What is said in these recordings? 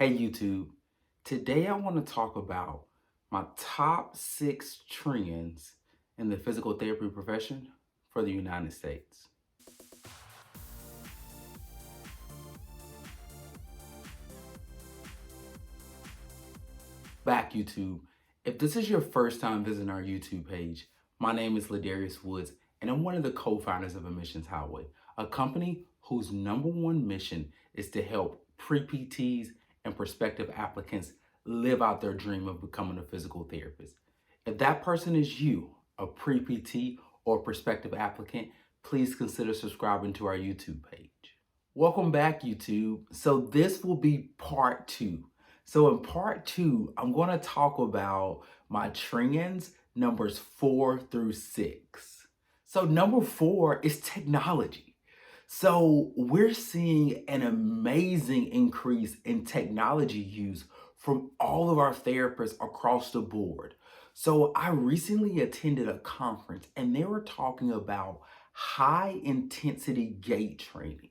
Hey YouTube, today I want to talk about my top 6 trends in the physical therapy profession for the United States. Back YouTube, if this is your first time visiting our YouTube page, my name is Ladarius Woods and I'm one of the co-founders of Admissions Highway, a company whose #1 mission is to help pre-PTs and prospective applicants live out their dream of becoming a physical therapist. If that person is you, a pre-PT or prospective applicant, please consider subscribing to our YouTube page. Welcome back, YouTube. So this will be part 2. So in part 2, I'm going to talk about my trends numbers 4 through 6. So number 4 is technology. So we're seeing an amazing increase in technology use from all of our therapists across the board. So I recently attended a conference and they were talking about high intensity gait training.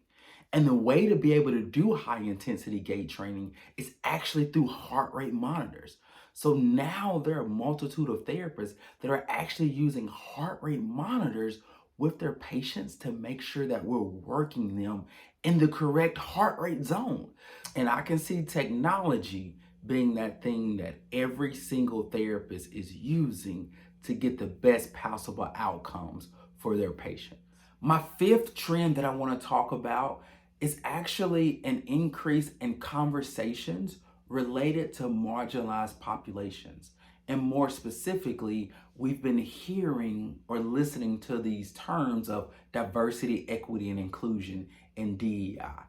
And the way to be able to do high intensity gait training is actually through heart rate monitors. So now there are a multitude of therapists that are actually using heart rate monitors with their patients to make sure that we're working them in the correct heart rate zone. And I can see technology being that thing that every single therapist is using to get the best possible outcomes for their patients. My 5th trend that I want to talk about is actually an increase in conversations related to marginalized populations. And more specifically, we've been hearing or listening to these terms of diversity, equity, and inclusion in DEI.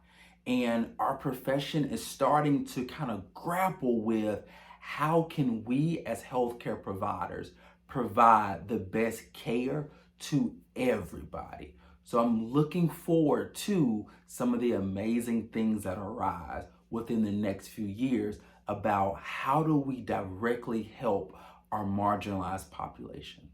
And our profession is starting to kind of grapple with how can we as healthcare providers provide the best care to everybody. So I'm looking forward to some of the amazing things that arise within the next few years about how do we directly help our marginalized populations.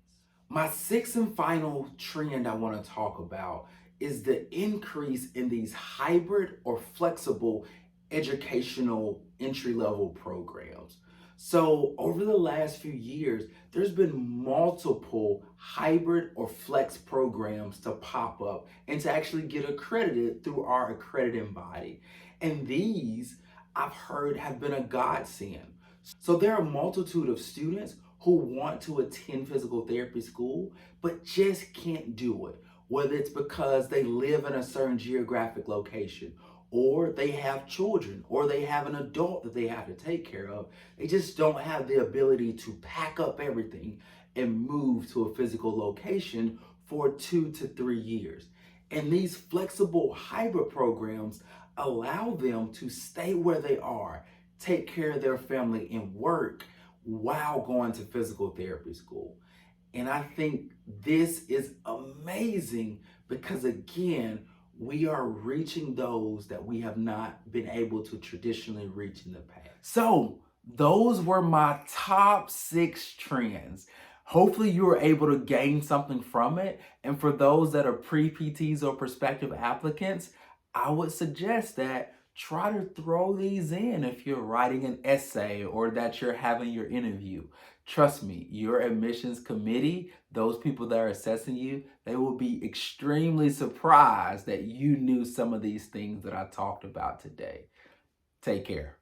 My 6th and final trend I want to talk about is the increase in these hybrid or flexible educational entry-level programs. So over the last few years, there's been multiple hybrid or flex programs to pop up and to actually get accredited through our accrediting body. And these, I've heard, have been a godsend. So there are a multitude of students who want to attend physical therapy school, but just can't do it. Whether it's because they live in a certain geographic location, or they have children, or they have an adult that they have to take care of. They just don't have the ability to pack up everything and move to a physical location for 2 to 3 years. And these flexible hybrid programs allow them to stay where they are, take care of their family, and work while going to physical therapy school. And I think this is amazing because, again, we are reaching those that we have not been able to traditionally reach in the past. So those were my top 6 trends. Hopefully you were able to gain something from it. And for those that are pre-PTs or prospective applicants, I would suggest that try to throw these in if you're writing an essay or that you're having your interview. Trust me, your admissions committee, those people that are assessing you, they will be extremely surprised that you knew some of these things that I talked about today. Take care.